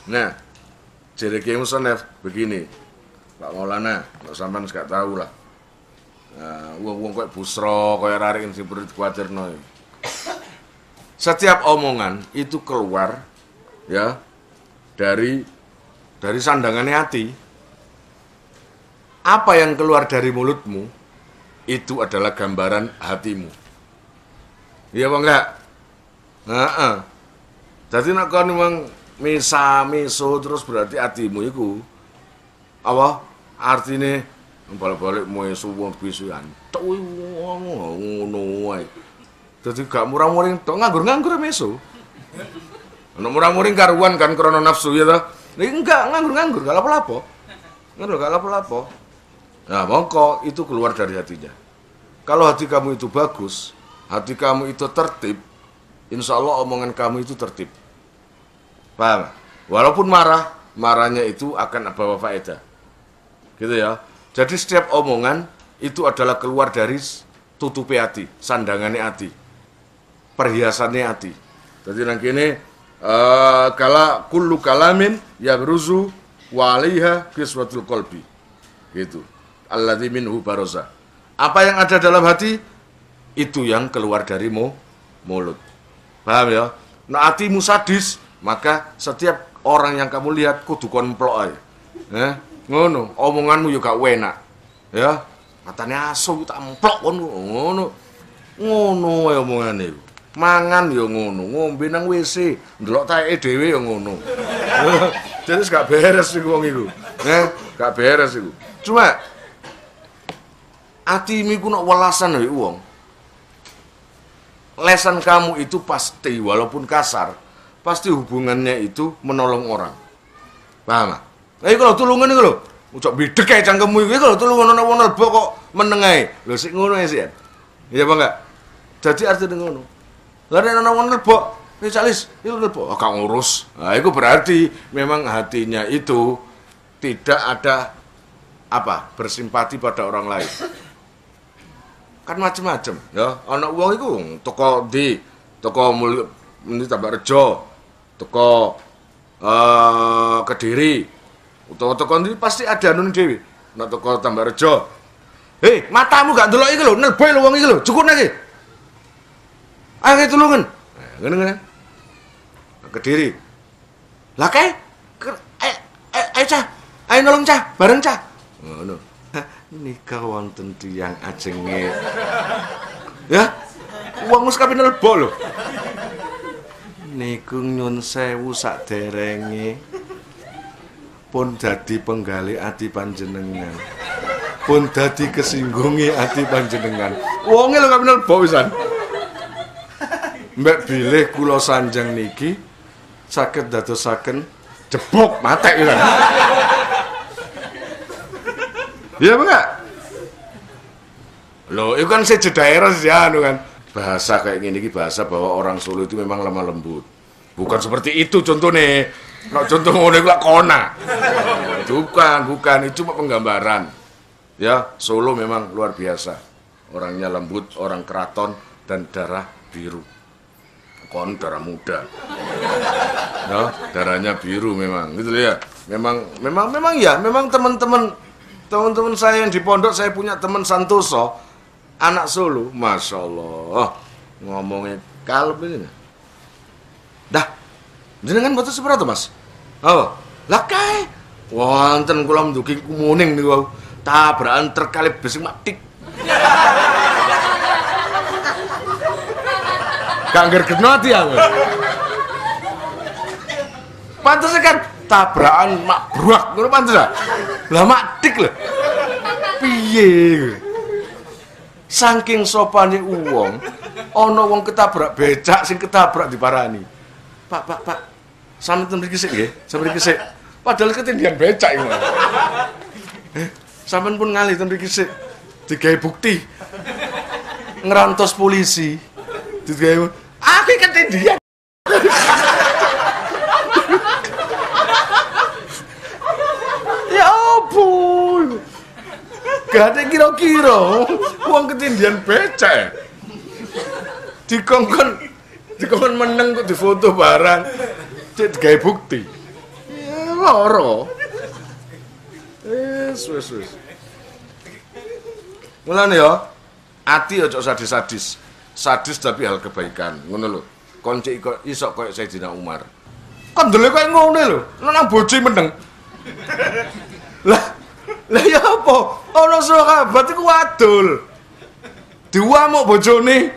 Nah, jere Kiai Musannaf begini. Pak Maulana, kok sampean gak tahu lah. Nah, wong koyo busra, koyo rarik sing perlu dikuwatirno. Setiap omongan itu keluar ya dari dari sandangannya hati. Apa yang keluar dari mulutmu itu adalah gambaran hatimu. Iya apa enggak? Heeh. Jadi nek kon memang miso terus berarti hatimu iku apa? Artine balik-balik mesu wong bisu antuk ngono wae. Dadi gak murah-muring tok nganggur-nganggur mesu. Nek murah-muring karuan kan krana nafsu ya ta. Nek enggak nganggur-nganggur gak lapo-lapo. Ngono gak lapo-lapo. Nah, mongko itu keluar dari hatinya. Kalau hati kamu itu bagus, hati kamu itu tertib, insya Allah omongan kamu itu tertib. Paham? Walaupun marahnya itu akan bawa faedah. Gitu ya. Jadi setiap omongan itu adalah keluar dari tutupi hati, sandangannya hati, perhiasannya hati. Jadi nang kene kala kullu kalamin yabruzu wa 'alaiha kiswatul qalbi. Gitu. Alladzi minhu baroza. Apa yang ada dalam hati itu yang keluar dari mulut. Paham ya? Nah, hatimu sadis, maka setiap orang yang kamu lihat kudu konplok ae. Ngono, omonganmu juga enak. Ya, matane asu tak emplok ngono. Ngono wae omongane iku. Mangan ya ngono, ngombe nang WC, ndelok taeke dhewe ya ngono. Jadi gak beres iku wong iku. Gak beres iku. Cuma hatimu iku nek welasan wae wong. Lesan kamu itu pasti walaupun kasar, pasti hubungannya itu menolong orang. Paham? Ayo kalau tulungan iku lho, ucap bidek kae cangkemmu iku kalau tulungan ana wong nelbok kok meneng ae. Lho sik ngono ya sik. Iya apa enggak? Jadi artinya ngono. Lah nek ana wong nelbok, Calis, itu nelbok, gak ngurus. Nah, itu berarti memang hatinya itu tidak ada bersimpati pada orang lain. Kan macam-macam ya, anak uang itu toko ini Tambak Rejo, toko Kediri, toko ini pasti ada anu dewi. Nak toko Tambak Rejo, hei matamu gak ndelok iki lho, nelboy lho wong iki lho, cukup lagi. Ayo tulungan, ngene Kediri, lah kae, ayo cah, ayo nolong cah, bareng cah, ngono. Nikah wonten tiyang ajenge. Ya, wong wis kaping nelbok lho. Niku nyun sewu sakderenge pun dadi penggali ati panjenengan. Pun dadi kesinggungi ati panjenengan. Wonge lho kaping nelbok pisan. Mbak bilih kula sanjang niki saged dadosaken jebok matek pisan. Iya apa enggak? Loh, itu kan daerah sih anu kan. Bahasa kayak gini bahasa bahwa orang Solo itu memang lemah lembut. Bukan seperti itu contohnya. Nah, contoh ngono iku lak kona. Bukan, itu cuma penggambaran. Ya, Solo memang luar biasa. Orangnya lembut, orang keraton dan darah biru. Kon darah muda. Ya, darahnya biru memang. Gitu ya. Memang teman-teman saya yang di pondok, saya punya teman Santoso, anak Solo, Masya Allah, ngomongnya kalem ini. Dah, jenengan boten seberapa mas? Oh, lah kae, wonten kula ndugi kumuning niku, tabrakan terkali besi matik. Gak ngergeno ati aku. Pantes kan tabrakan mak bruak ngono pantes ah. Lah matik lho. Piye? Saking sopane wong, ana wong ketabrak becak sing ketabrak diparani. Pak. Sampe ten mriki sik nggih, sampe mriki sik. Padahal ketindihan becak iku. Sampeyan pun ngalih ten mriki sik. Digawe bukti. Ngerantos polisi. Digawe aku ketindihan. Ya ampun. Gak ada kira-kira uang ketindihan becak. Dikongkon meneng kok difoto barang. Cek digawe bukti. Ya loro. Wes. Mulane ya, ati aja sadis-sadis. Sadis tapi hal kebaikan. Ngono lho. Kon cek iso koyo Sayyidina Umar. Kon ndele koyo ngono lho. Nang bojo meneng. Lah ya apa? Ana sahabat iku wadul. Diwamuk bojone.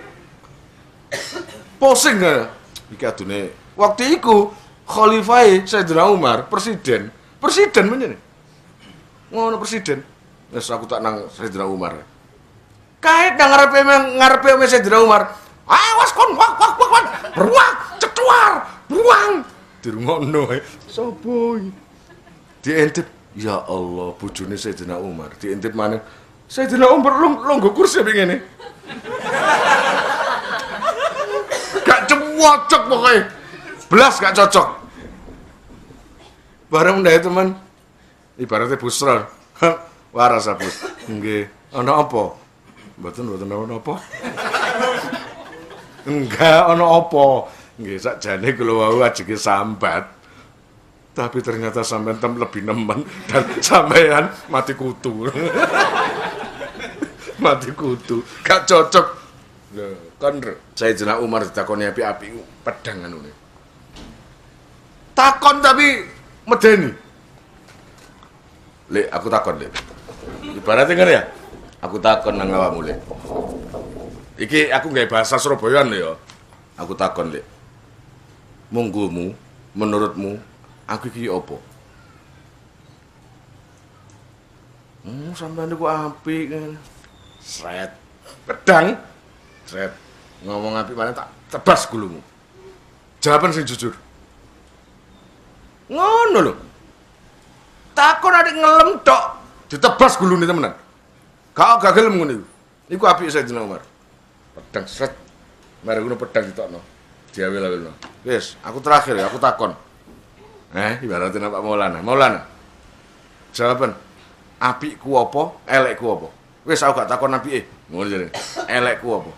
Pusing ga? Iki adune. Waktu iku Khalifah Sayyidina Umar, presiden menyen. Ngono presiden. Wes aku tak nang Sayyidina Umar. Kae nang ngarepe Sayyidina Umar. Awas kon wak. Beruang, cetuar, beruang. Dirungokno ae. Sopo iki? Diintip. Ya Allah, bojone Sayyidina Umar diintip maneh. Sayyidina Umar longgo kursi ngene. Gak cocok pokoknya. Belas gak cocok. Bareng ndake teman. Ibaratnya busra. Waras abus. Nggih, ana apa? Mboten ana apa. Enggak ana apa. Nggih, sakjane kula wau ajenge sambat. Tapi ternyata sampean lebih nemen dan sampean mati kutu. Mati kutu. Gak cocok. Lho, kan Sayyidina Umar ditakoni api-api pedang anune. Takon tapi medeni. Lek, aku takon, Lek. Ibaratnya kan ya, aku takon nang awakmu, Lek. Iki aku nggawe bahasa Surabayaan lho ya. Aku takon, Lek. Monggomu, menurutmu aku iki apa? Sampeyan niku apik. Sret. Pedang. Sret. Ngomong apik maneh tak tebas gulumu. Jawaban sing jujur. Ngono lho. Takon adik ngelem tok, ditebas gulune temenan. Gak gelem ngono iku. Iku apik Sayyidina Umar. Pedang sret. Mari ngono pedang ditokno. Diawil-awilno. Wis, aku terakhir ya, aku takon. Ibaratnya Pak Maulana. Jawaban, apikku apa, elekku apa? Wis aku gak takon apike. Ngono jare. Elekku apa?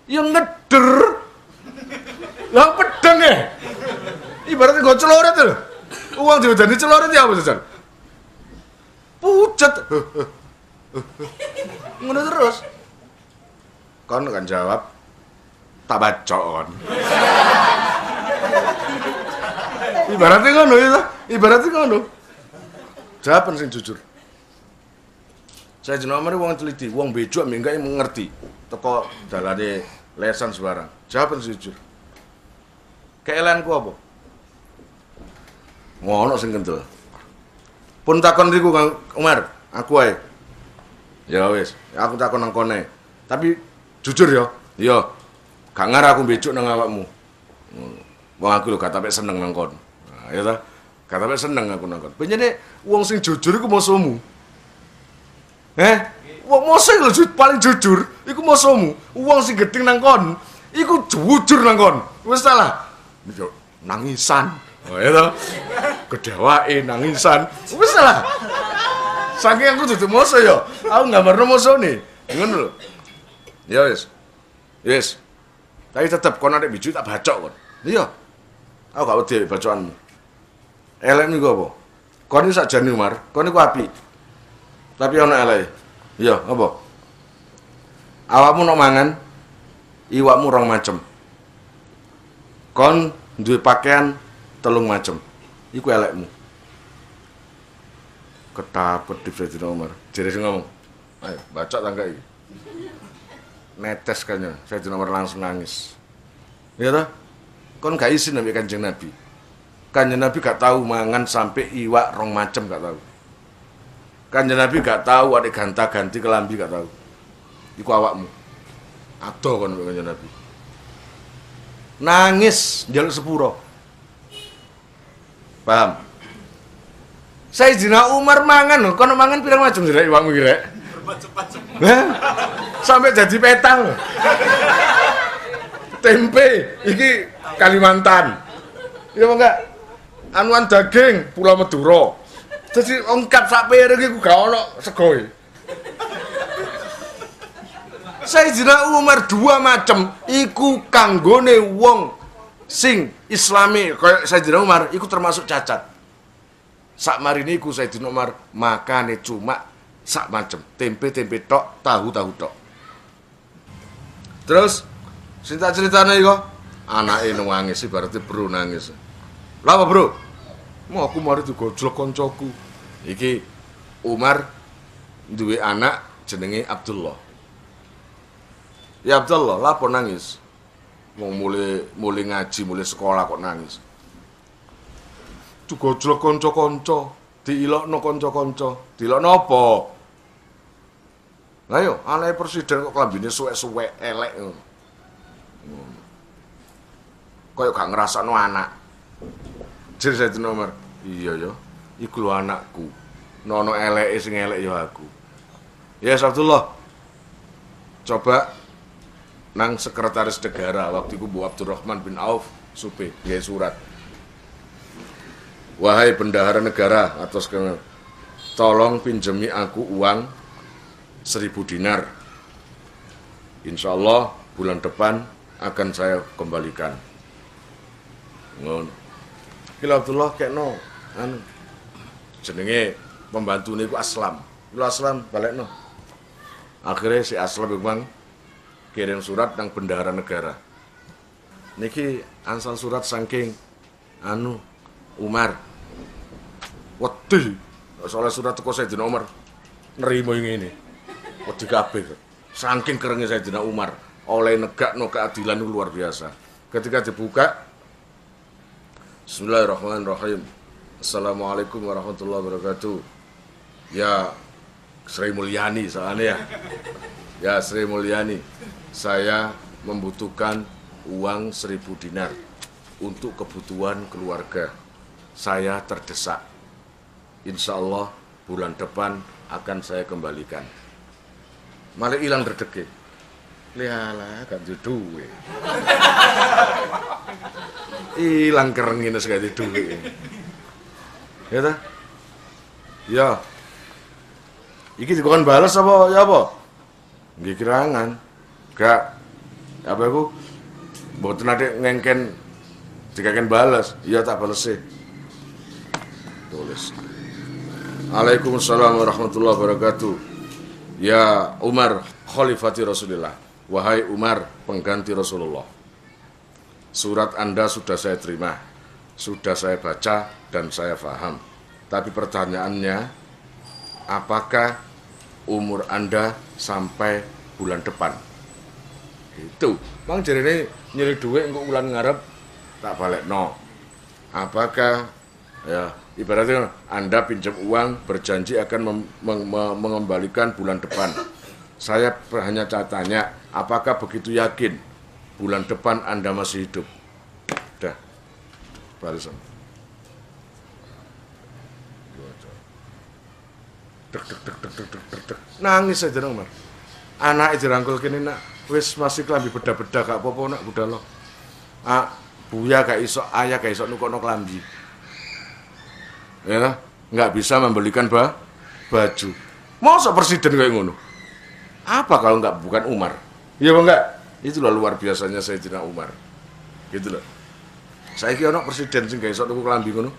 Ya ngeder. Lah pedang ya. Ibaratnya go celoret lho. Uang diwadani celoret ya apa jajan? Pucet. Ngono terus. Kon kan jawab tak bacon. Ibaratnya ngono ya, ibaratnya ngono. Jawaban sing jujur. Saya jenenge wong teliti, wong bejo minggae mengerti. Teko dalane lesan sembarang. Jawaban sing jujur. Keelanku apa? Ngono sing kendel. Pun takon riku Kang Umar, aku ae. Ya wis, aku takon nang kone. Tapi jujur ya, iya. Gak ngarep aku becuk nang awakmu. Wong aku lho gak sampe seneng nang kon. Nah, ya ta. Gak sampe seneng aku nang kon. Penyene wong sing jujur iku musuhmu. Wong musuh lho paling jujur iku musuhmu. Wong sing gedeng nang kon iku jujur nang kon. Wis salah. Nangisan. Oh ya ta. Kedawake nangisan. Wis salah. Saking aku dudu musuh ya. Aku nggambarno musuhne. Ngono lho. Ya wis. Wis. Tapi tetep kon arek biju tak bacok kon. Iya. Aku gak wedi bacokanmu. Elek niku apa? Kon iki sakjane Umar, kon niku apik. Tapi ana eleke. Iya, apa? Awakmu nok mangan, iwakmu rong macem. Kon duwe pakaian 3 macem. Iku elekmu. Ketapet di Sayyidina Umar. Jere sing ngomong. Ayo, bacok tangga iki. Netes kayaknya, Sayyidina Umar langsung nangis. Ya toh? Kon gak izin ambek Kanjeng Nabi. Kanjeng Nabi gak tahu mangan sampai iwak 2 macem gak tahu. Kanjeng Nabi gak tahu ada ganta-ganti kelambi gak tahu. Iku awakmu. Ado kon ambek Kanjeng Nabi. Nangis njaluk sepuro. Paham? Sayyidina Umar mangan lho, kono mangan pirang macem sih iwakmu iki rek? Sampai jadi petang. Tempe iki Kalimantan. Ya enggak? Anuan daging Pulau Madura. Jadi ongkap sak piring iku gak ono segoe. Sayyidina Umar 2 macem iku kanggone wong sing Islami kaya Sayyidina Umar iku termasuk cacat. Sak marine iku Sayyidina Umar makane cuma sak macem, tempe-tempe tok, tahu-tahu tok. Terus sing tak critane iku anake nangis ibaratnya bro nangis. Lha apa, Bro? Mau aku mari digojlok koncoku. Iki Umar duwe anak jenenge Abdullah. Ya Abdullah, lapo nangis? Mau mulai ngaji, mulai sekolah kok nangis. Digojlok kanca-kanca, diilokno kanca-kanca. Diilokno apa? Lah yo, anake presiden kok klambine suwek-suwek elek ngono. Kayak gak ngrasakno anak. Jer Sayyidina Umar, iya yo, iku lho anakku. Nono eleke sing elek yo aku. Ya Abdullah. Coba nang sekretaris negara waktu itu Bu Abdurrahman bin Auf Supe nggih surat. Wahai bendahara negara atau tolong pinjemi aku uang 1000 dinar. Insya Allah bulan depan akan saya kembalikan. Ngono. Kila Abdullah kekno anu jenenge pembantu niku Aslam. Lu Aslam balekno. Akhirnya si Aslam memang kirim surat nang bendahara negara. Niki ansal surat saking anu Umar. Wedi soalnya surat teko Sayyidina Umar nerima yang ini. Wedi kabeh. Saking kerenge Sayyidina Umar oleh negakno keadilan luar biasa. Ketika dibuka, Bismillahirrahmanirrahim. Assalamualaikum warahmatullahi wabarakatuh. Ya Sri Mulyani soalnya ya. Ya Sri Mulyani, saya membutuhkan uang 1000 dinar untuk kebutuhan keluarga. Saya terdesak. Insya Allah bulan depan akan saya kembalikan. Malah hilang redeke. Lihalah gak duwe. Hilang kerengin gak duwe. Ya ta? Ya. Iki dikon balas apa ya apa? Nggih kirangan. Gak apa aku mboten ade ngengken dikaken balas. Iya tak bales sih. Tulis. Waalaikumsalam warahmatullahi wabarakatuh. Ya Umar khalifati Rasulullah. Wahai Umar pengganti Rasulullah. Surat Anda sudah saya terima. Sudah saya baca dan saya paham. Tapi pertanyaannya, apakah umur Anda sampai bulan depan? Itu. Mang jarene nyeri duit engko wulan ngarep tak balekno. Apakah ya ibaratnya Anda pinjam uang berjanji akan mengembalikan bulan depan. Saya hanya tanya, apakah begitu yakin bulan depan Anda masih hidup? Dah. Barisan. Dek. Nangis aja dong, Mas. Anak dirangkul kene nak wis masih klambi beda-beda gak apa-apa nak budal lo. Buya gak iso, ayah gak iso nukono klambi. Ya, nggak bisa membelikan baju. Masa presiden kayak ngono? Apa kalau nggak bukan Umar? Iya apa enggak? Itulah luar biasanya Sayyidina Umar. Gitu loh. Saya kira ono presiden sing gak iso tuku klambi ngono.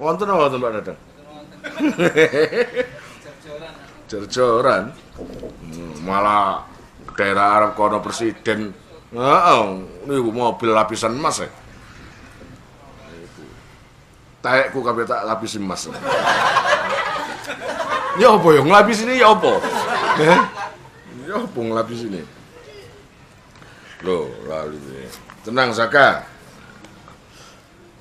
Wonten apa wonten Pak Dadang? Jor-joran. Malah daerah Arab kono presiden. Heeh, niku mobil lapisan emas ya. Taekku kabeh tak lapisi emas. Ya apa ya nglapis ini ya apa? Ya apa nglapis ini? Loh, lalu ini. Tenang Zaka.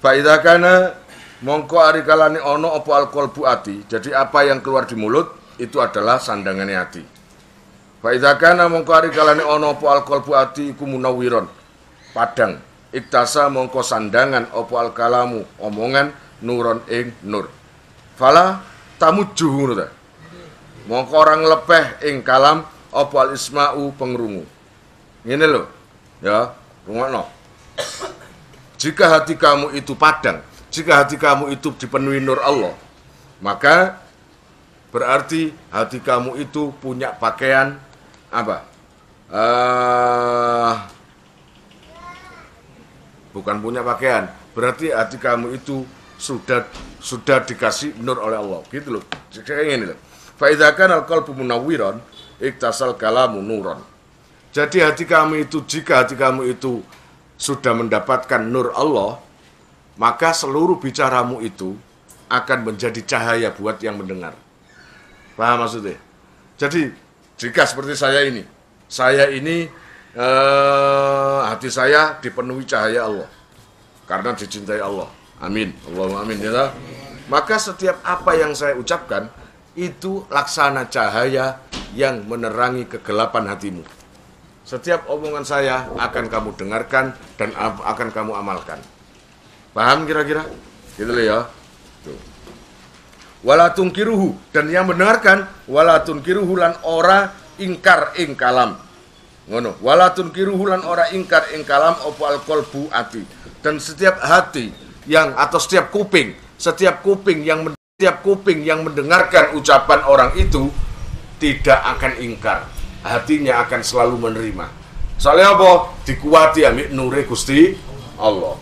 Fa idza kana mongko ari kalane ana apa alqalbu ati. Jadi apa yang keluar di mulut itu adalah sandangannya hati. Fa idza kana mongko ari kalane ana apa alqalbu ati iku munawwiron. Padang. Iktasa mongko sandangan apa alkalamu omongan nuron ing nur. Fala tamujuh ngono ta. Mongko orang lepeh ing kalam apa al isma'u pengrungu. Ngene lho. Ya, rungokno. Jika hati kamu itu padang, jika hati kamu itu dipenuhi nur Allah, maka berarti hati kamu itu punya pakaian apa? Bukan punya pakaian, berarti hati kamu itu sudah dikasih nur oleh Allah, gitu loh. Kayak gini loh. Fa idza kana al-qalbu munawwiran iktasal kalamu nuran. Jadi hati kamu itu, jika hati kamu itu sudah mendapatkan nur Allah, maka seluruh bicaramu itu akan menjadi cahaya buat yang mendengar. Paham maksudnya? Jadi, jika seperti saya ini hati saya dipenuhi cahaya Allah karena dicintai Allah. Amin. Allahumma amin ya. Maka setiap apa yang saya ucapkan itu laksana cahaya yang menerangi kegelapan hatimu. Setiap omongan saya akan kamu dengarkan dan akan kamu amalkan. Paham kira-kira? Gitu loh ya. Tuh. Wala tunkiruhu, dan yang mendengarkan wala tunkiruhu lan ora ingkar ing kalam. Ngono. Wala tunkiruhu lan ora ingkar ing kalam opo al qalbu ati. Dan setiap hati yang atau setiap kuping yang mendengarkan ucapan orang itu tidak akan ingkar. Hatinya akan selalu menerima. Soalnya apa? Dikuati amik nure Gusti Allah.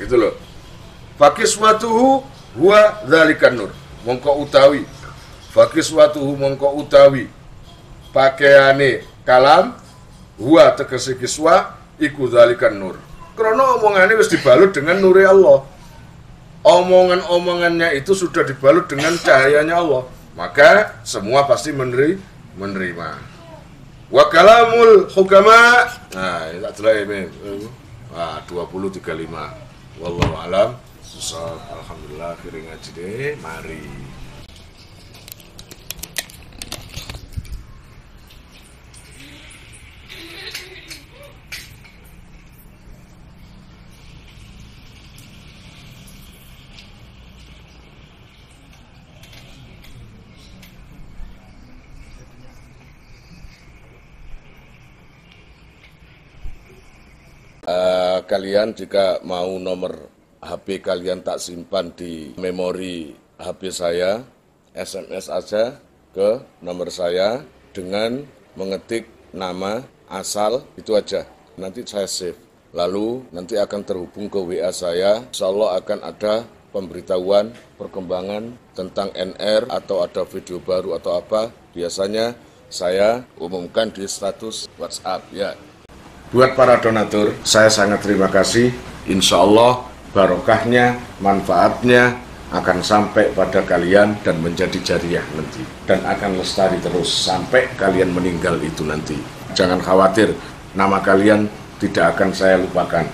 Gitu loh. Fakiswatuhu huwa dzalikan nur. Mongko utawi. Fakiswatuhu mongko utawi. Pakaiane kalam huwa tegese kiswa iku dzalikan nur. Karena omongannya wis dibalut dengan nure Allah. Omongan-omongannya itu sudah dibalut dengan cahayanya Allah. Maka semua pasti menerima. Wa kalamul hukama. Nah, tak delok ini. 2035. Wallahu alam. Susah. Alhamdulillah akhirnya ngaji deh. Mari. Kalian jika mau nomor HP kalian tak simpan di memori HP saya, SMS aja ke nomor saya dengan mengetik nama asal itu aja. Nanti saya save. Lalu nanti akan terhubung ke WA saya. Insyaallah akan ada pemberitahuan perkembangan tentang NR atau ada video baru atau apa. Biasanya saya umumkan di status WhatsApp ya. Buat para donatur, saya sangat terima kasih. Insya Allah barokahnya, manfaatnya akan sampai pada kalian dan menjadi jariah nanti. Dan akan lestari terus sampai kalian meninggal itu nanti. Jangan khawatir, nama kalian tidak akan saya lupakan.